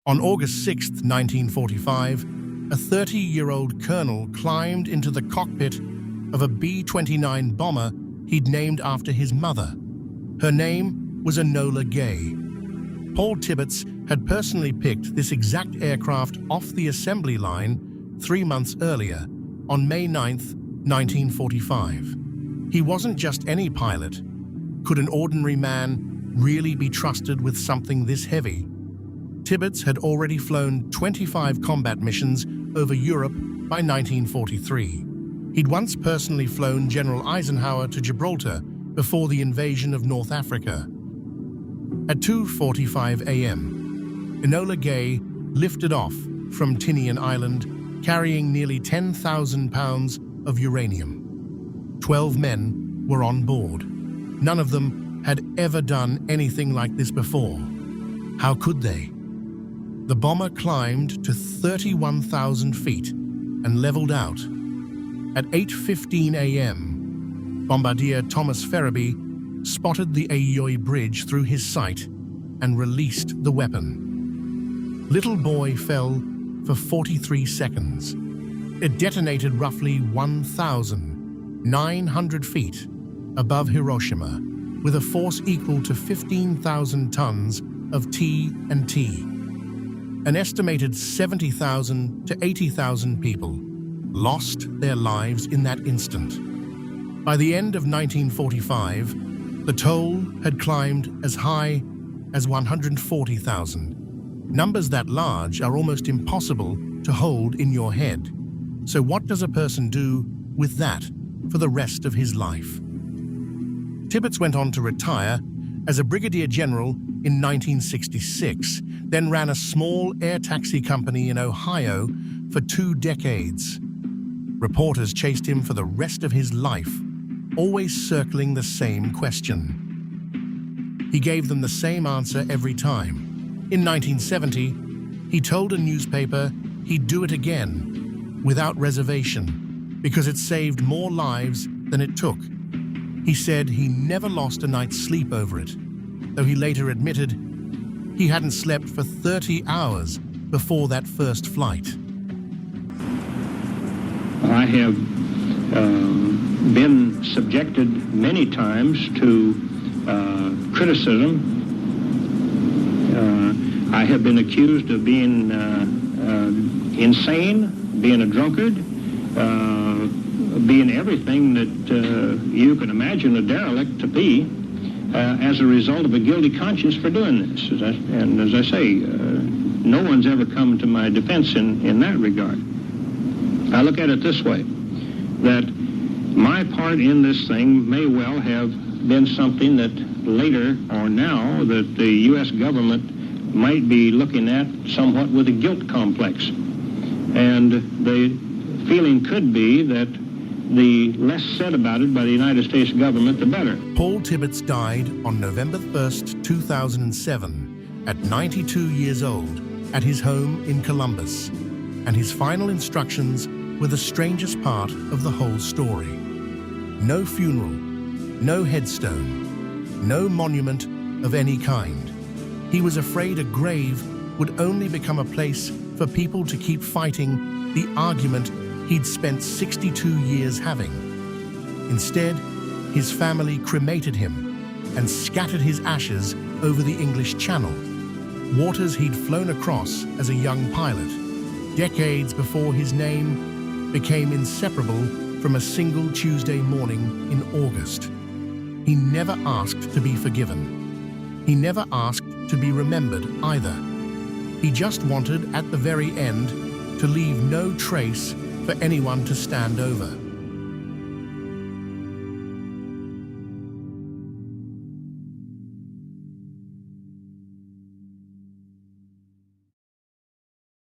On August 6, 1945, a 30-year-old colonel climbed into the cockpit of a B-29 bomber he'd named after his mother. Her name was Enola Gay. Paul Tibbits had personally picked this exact aircraft off the assembly line 3 months earlier, on May 9, 1945. He wasn't just any pilot. Could an ordinary man really be trusted with something this heavy? Tibbits had already flown 25 combat missions over Europe by 1943. He'd once personally flown General Eisenhower to Gibraltar before the invasion of North Africa. At 2:45 a.m., Enola Gay lifted off from Tinian Island, carrying nearly 10,000 pounds of uranium. 12 men were on board. None of them had ever done anything like this before. How could they? The bomber climbed to 31,000 feet and leveled out. At 8:15 a.m., Bombardier Thomas Ferriby spotted the Ayoy Bridge through his sight and released the weapon. Little Boy fell for 43 seconds. It detonated roughly 1,900 feet above Hiroshima, with a force equal to 15,000 tons of TNT. An estimated 70,000 to 80,000 people lost their lives in that instant. By the end of 1945, the toll had climbed as high as 140,000. Numbers that large are almost impossible to hold in your head. So what does a person do with that for the rest of his life? Tibbits went on to retire as a brigadier general in 1966, then ran a small air taxi company in Ohio for 2 decades. Reporters chased him for the rest of his life, always circling the same question. He gave them the same answer every time. In 1970, he told a newspaper he'd do it again, without reservation, because it saved more lives than it took. He said he never lost a night's sleep over it, though he later admitted he hadn't slept for 30 hours before that first flight. I have been subjected many times to criticism. I have been accused of being insane, being a drunkard, being everything that you can imagine a derelict to be as a result of a guilty conscience for doing this. And as I say, no one's ever come to my defense in that regard. I look at it this way, that my part in this thing may well have been something that later or now that the U.S. government might be looking at somewhat with a guilt complex. And the feeling could be that the less said about it by the United States government, the better. Paul Tibbits died on November 1st, 2007, at 92 years old, at his home in Columbus. And his final instructions were the strangest part of the whole story. No funeral, no headstone, no monument of any kind. He was afraid a grave would only become a place for people to keep fighting the argument he'd spent 62 years having. Instead, his family cremated him and scattered his ashes over the English Channel, waters he'd flown across as a young pilot, decades before his name became inseparable from a single Tuesday morning in August. He never asked to be forgiven. He never asked to be remembered either. He just wanted, at the very end, to leave no trace for anyone to stand over.